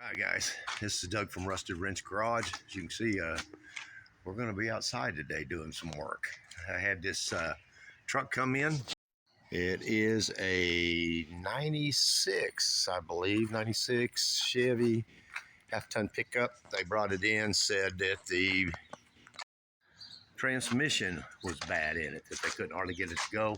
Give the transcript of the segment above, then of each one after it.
Hi guys, this is Doug from Rusted Wrench Garage. As you can see, we're going to be outside today doing some work. I had this truck come in. It is a 96, I believe, 96 Chevy half-ton pickup. They brought it in, said that the transmission was bad in it, that they couldn't hardly get it to go.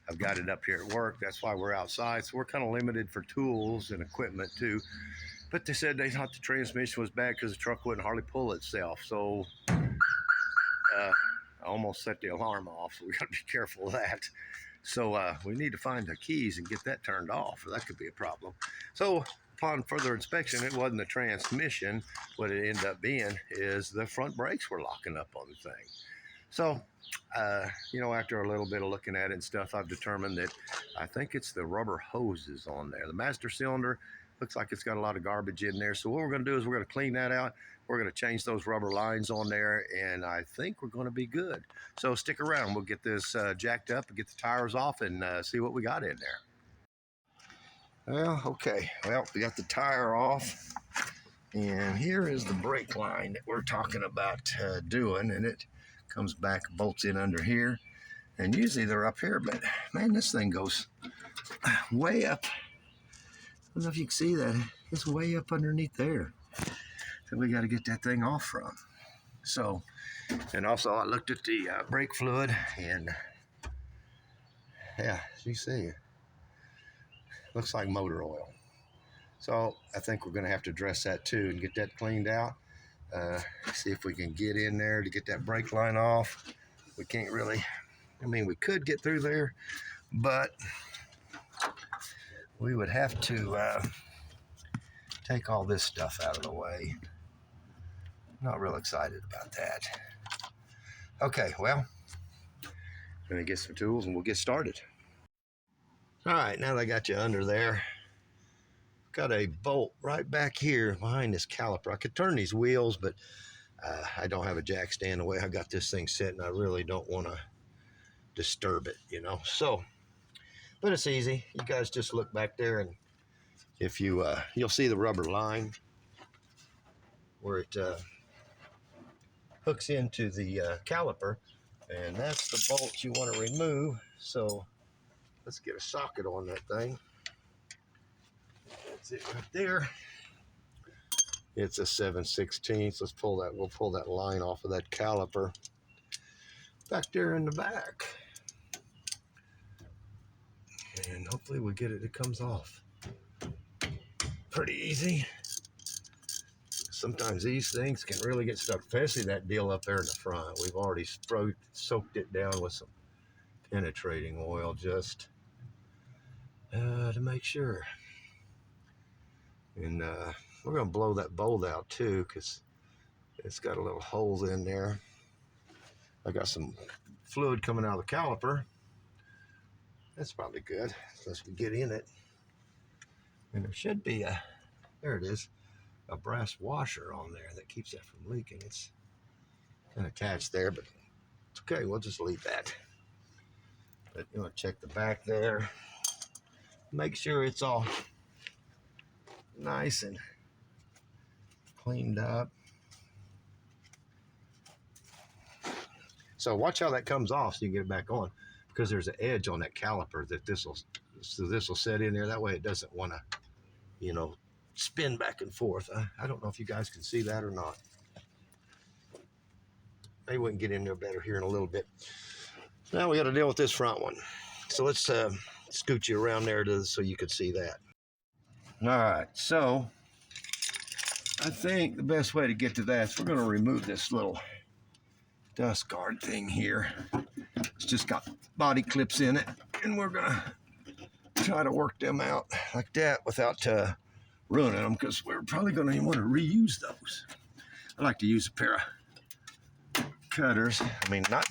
I've got it up here at work. That's why we're outside. So we're kind of limited for tools and equipment too. But they said they thought the transmission was bad because the truck wouldn't hardly pull itself. So I almost set the alarm off. So we got to be careful of that. So we need to find the keys and get that turned off, or that could be a problem. So upon further inspection, it wasn't the transmission. What it ended up being is the front brakes were locking up on the thing. So, after a little bit of looking at it and stuff, I've determined that I think it's the rubber hoses on there. The master cylinder looks like it's got a lot of garbage in there. So what we're going to do is we're going to clean that out. We're going to change those rubber lines on there, and I think we're going to be good. So stick around. We'll get this jacked up and get the tires off and see what we got in there. Well, okay. Well, we got the tire off, and here is the brake line that we're talking about doing, and it comes back, bolts in under here, and usually they're up here, but man, this thing goes way up. I don't know if you can see that. It's way up underneath there. So we got to get that thing off from. So, and also I looked at the brake fluid, and yeah, as you see, looks like motor oil. So I think we're going to have to address that too and get that cleaned out. See if we can get in there to get that brake line off. We can't really, we could get through there, but we would have to take all this stuff out of the way. Not real excited about that. Okay, well, I'm gonna get some tools and we'll get started. All right, now that I got you under there, got a bolt right back here behind this caliper. I could turn these wheels, but I don't have a jack stand the way I got this thing set, and I really don't want to disturb it, So, but it's easy. You guys just look back there, and if you you'll see the rubber line where it hooks into the caliper, and that's the bolt you want to remove. So let's get a socket on that thing. That's it right there. It's a 7/16. Let's pull that. We'll pull that line off of that caliper back there in the back, and hopefully we get it. It comes off pretty easy. Sometimes these things can really get stuck, especially that deal up there in the front. We've already soaked it down with some penetrating oil just to make sure. And we're going to blow that bolt out too, because it's got a little hole in there. I got some fluid coming out of the caliper. That's probably good, unless we get in it. And there should be there it is, a brass washer on there that keeps that from leaking. It's kind of attached there, but it's okay. We'll just leave that. But you want to check the back there. Make sure it's all nice and cleaned up. So watch how that comes off so you can get it back on, because there's an edge on that caliper that this will set in there. That way it doesn't want to, spin back and forth. I don't know if you guys can see that or not. Maybe we can get in there better here in a little bit. Now we got to deal with this front one. So let's scoot you around there so you can see that. All right, so I think the best way to get to that is we're going to remove this little dust guard thing here. It's just got body clips in it, and we're going to try to work them out like that without ruining them, because we're probably going to want to reuse those. I like to use a pair of cutters.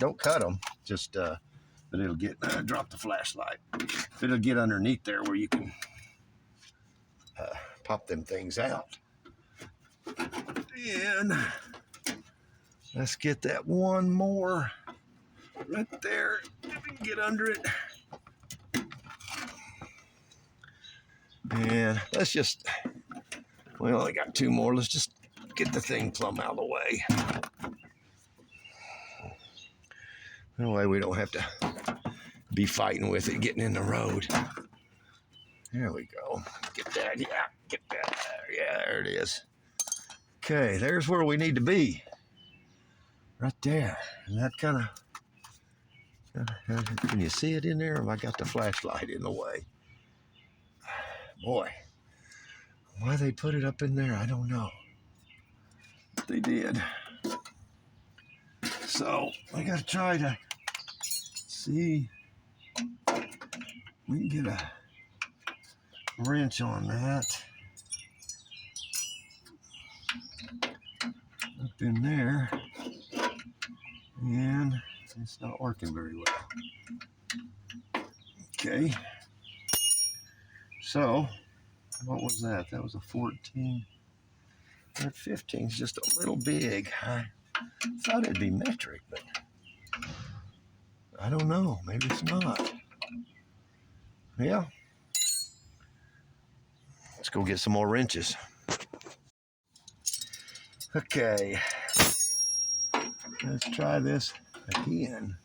Don't cut them, just but it'll get drop the flashlight. It'll get underneath there where you can pop them things out. And let's get that one more right there. If we can get under it. And let's just We only got 2 more. Let's just get the thing plumb out of the way. That way we don't have to be fighting with it getting in the road. There we go. Get that. Yeah, get that there. Yeah, there it is. Okay, there's where we need to be. Right there. And that kind of, can you see it in there? Or have I got the flashlight in the way? Boy, why they put it up in there, I don't know. They did. So I gotta try to see if we can get a wrench on that. Up in there. And it's not working very well. Okay. So, what was that? That was a 14. That 15 is just a little big. I thought it'd be metric, but I don't know. Maybe it's not. Yeah. Let's go get some more wrenches. Okay. Let's try this again.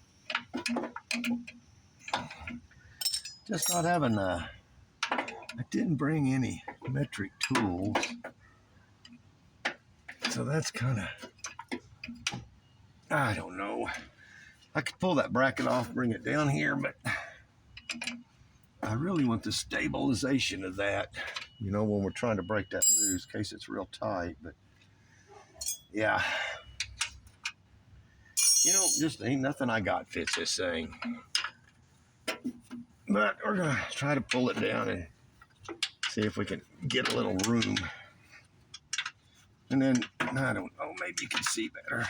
Just not having I didn't bring any metric tools. So that's kind of, I don't know. I could pull that bracket off, bring it down here, but I really want the stabilization of that, you know, when we're trying to break that loose, in case it's real tight. But yeah, you know, just ain't nothing I got fits this thing. But we're gonna try to pull it down and see if we can get a little room. And then, I don't know, maybe you can see better.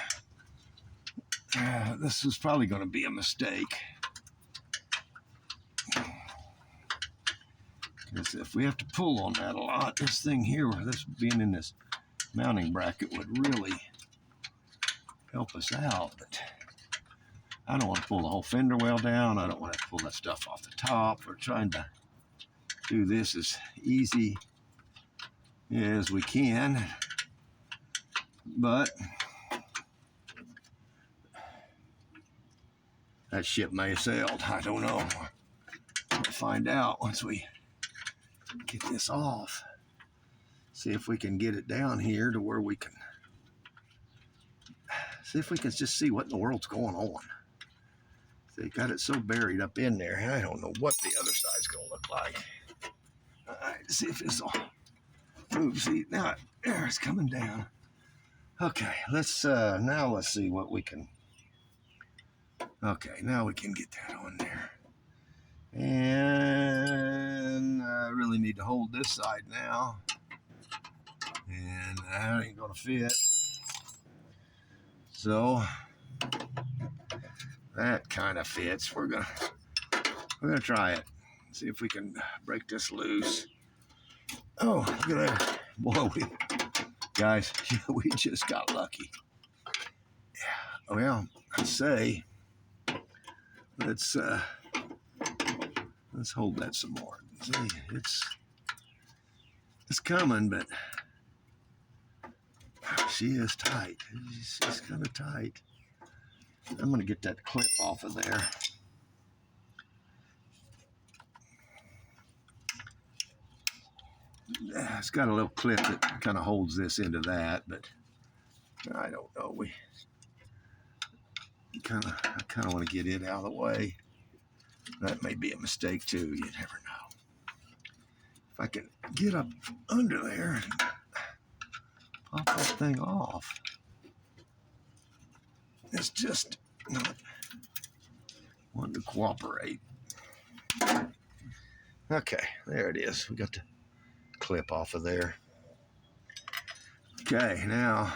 This is probably going to be a mistake. Because if we have to pull on that a lot, this thing here, this being in this mounting bracket would really help us out. But I don't want to pull the whole fender well down. I don't want to pull that stuff off the top. We're trying to do this as easy as we can. But that ship may have sailed. I don't know. We'll find out once we get this off. See if we can get it down here to where we can see if we can just see what in the world's going on. They got it so buried up in there. I don't know what the other side's gonna look like. All right, see if this will move. See, now there it's coming down. Okay, let's now let's see what we can. Okay, now we can get that on there. And I really need to hold this side now. And that ain't gonna fit. So that kind of fits. We're gonna try it. See if we can break this loose. Oh, look at that. Boy, guys, we just got lucky. Yeah. Well, I'd say let's hold that some more. See, it's coming, but she is tight. She's kind of tight. I'm gonna get that clip off of there. It's got a little clip that kind of holds this into that, but I don't know. We I kind of want to get it out of the way. That may be a mistake too. You never know. If I can get up under there and pop that thing off, it's just not wanting to cooperate. Okay, there it is. We got the clip off of there. Okay, now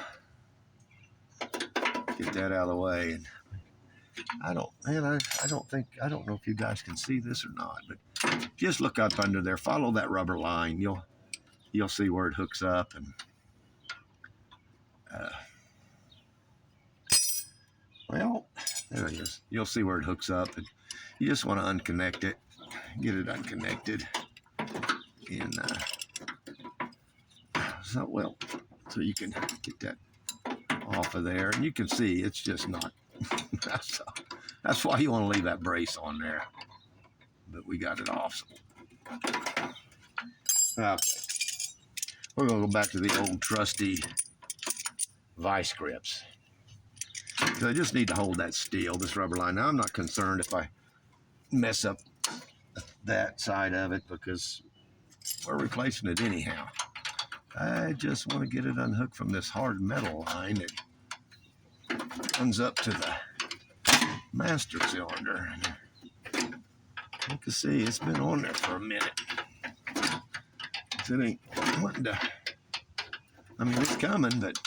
get that out of the way. And I don't know if you guys can see this or not, but just look up under there. Follow that rubber line. You'll see where it hooks up, and well, there it is. You'll see where it hooks up, and you just want to unconnect it, get it unconnected, and So, well, so you can get that off of there, and you can see it's just not. That's why you want to leave that brace on there. But we got it off. Okay, we're gonna go back to the old trusty vice grips. So I just need to hold that steel, this rubber line. Now I'm not concerned if I mess up that side of it because we're replacing it anyhow. I just want to get it unhooked from this hard metal line that runs up to the master cylinder. You can see it's been on there for a minute. It ain't wanting to, I mean, it's coming, but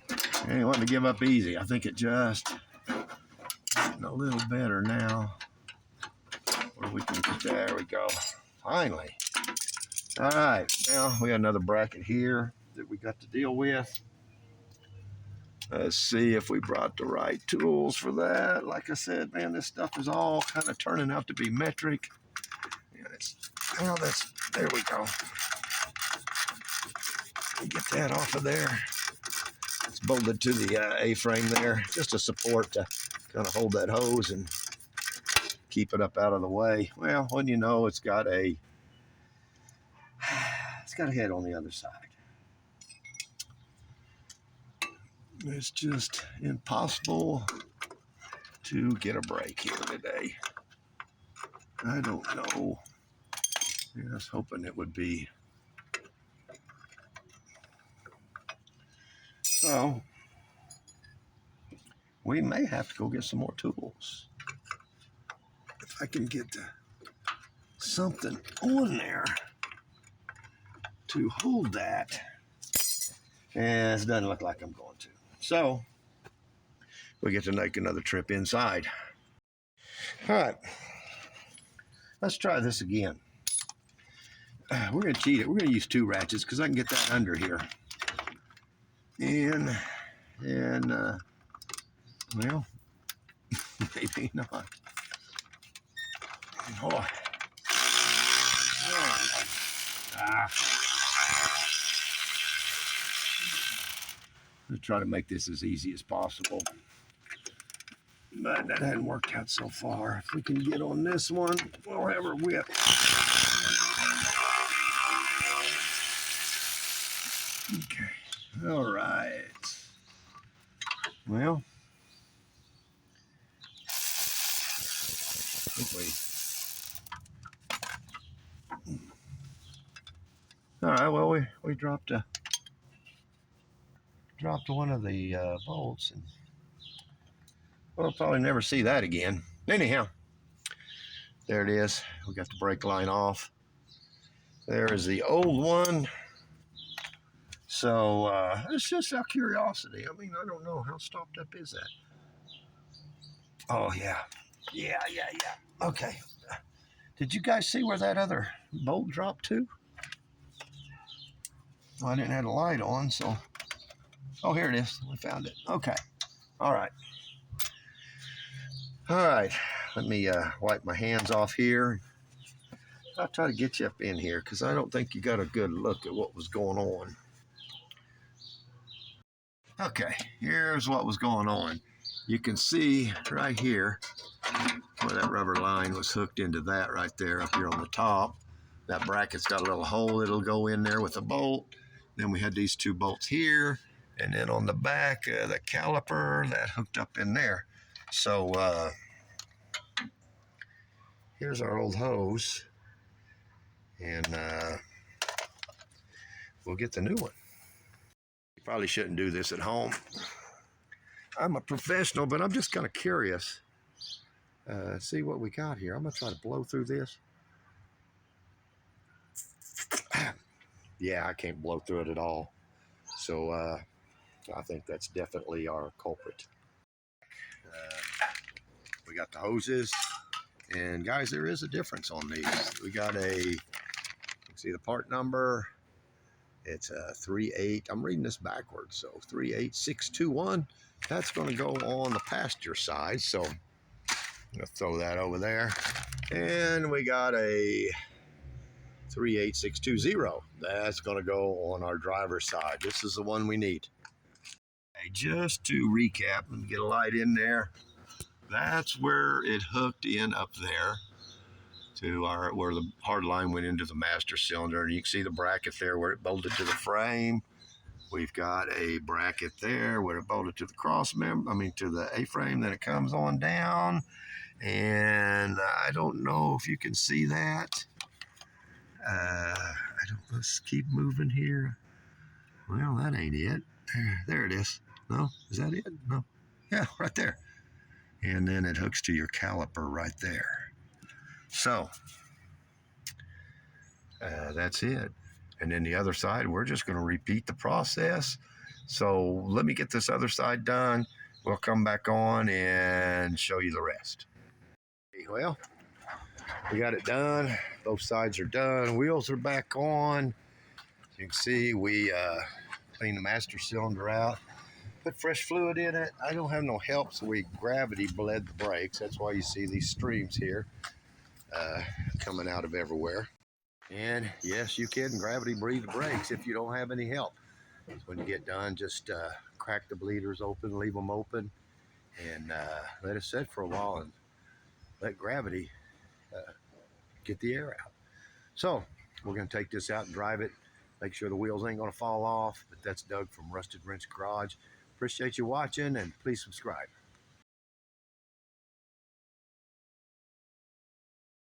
it ain't wanting to give up easy. I think it just getting a little better now. Where we can, there we go. Finally. All right, now we got another bracket here that we got to deal with. Let's see if we brought the right tools for that. Like I said, man, this stuff is all kind of turning out to be metric. And it's, well, there we go. Get that off of there. It's bolted to the A-frame there, just a support to kind of hold that hose and keep it up out of the way. Well, when you know it's got a head on the other side. It's just impossible to get a break here today. I don't know. I was hoping it would be. So we may have to go get some more tools. If I can get something on there to hold that. And it doesn't look like I'm going to. So we get to make another trip inside. All right, let's try this again. We're going to cheat it. We're going to use 2 ratchets because I can get that under here. And well, maybe not. Oh. Let's try to make this as easy as possible. But that hasn't worked out so far. If we can get on this one, we'll have her whip. Okay. All right. Well, all right. Well, we dropped one of the bolts, and we'll probably never see that again. Anyhow, there it is. We got the brake line off. There is the old one. So it's just out of curiosity. I mean, I don't know how stopped up is that. Oh yeah. Okay. Did you guys see where that other bolt dropped to? Well, I didn't have a light on, so. Oh, here it is. We found it. Okay. All right. Let me wipe my hands off here. I'll try to get you up in here because I don't think you got a good look at what was going on. Okay, here's what was going on. You can see right here where that rubber line was hooked into that right there up here on the top. That bracket's got a little hole that'll go in there with a bolt. Then we had these 2 bolts here. And then on the back, the caliper that hooked up in there. So here's our old hose. And we'll get the new one. You probably shouldn't do this at home. I'm a professional, but I'm just kind of curious. See what we got here. I'm going to try to blow through this. Yeah, I can't blow through it at all. So I think that's definitely our culprit. We got the hoses. And guys, there is a difference on these. We got see the part number. It's a 38. I'm reading this backwards, so 38621. That's going to go on the passenger side, so I'm going to throw that over there. And we got a 38620. That's going to go on our driver's side. This is the one we need. Okay, just to recap, let me get a light in there. That's where it hooked in up there to our where the hard line went into the master cylinder, and you can see the bracket there where it bolted to the frame. We've got a bracket there where it bolted to the cross member, to the A-frame. Then it comes on down, and I don't know if you can see that. Let's keep moving here. Well, that ain't it. There it is. No, is that it? No. Yeah, right there. And then it hooks to your caliper right there. So that's it. And then the other side, we're just going to repeat the process. So let me get this other side done. We'll come back on and show you the rest. Well, we got it done. Both sides are done. Wheels are back on. You can see we cleaned the master cylinder out. Put fresh fluid in it. I don't have no help, so we gravity bled the brakes. That's why you see these streams here coming out of everywhere. And yes, you can gravity bleed the brakes if you don't have any help. So when you get done, just crack the bleeders open, leave them open, and let it sit for a while and let gravity get the air out. So we're going to take this out and drive it. Make sure the wheels ain't going to fall off. But that's Doug from Rusted Wrench Garage. Appreciate you watching, and please subscribe.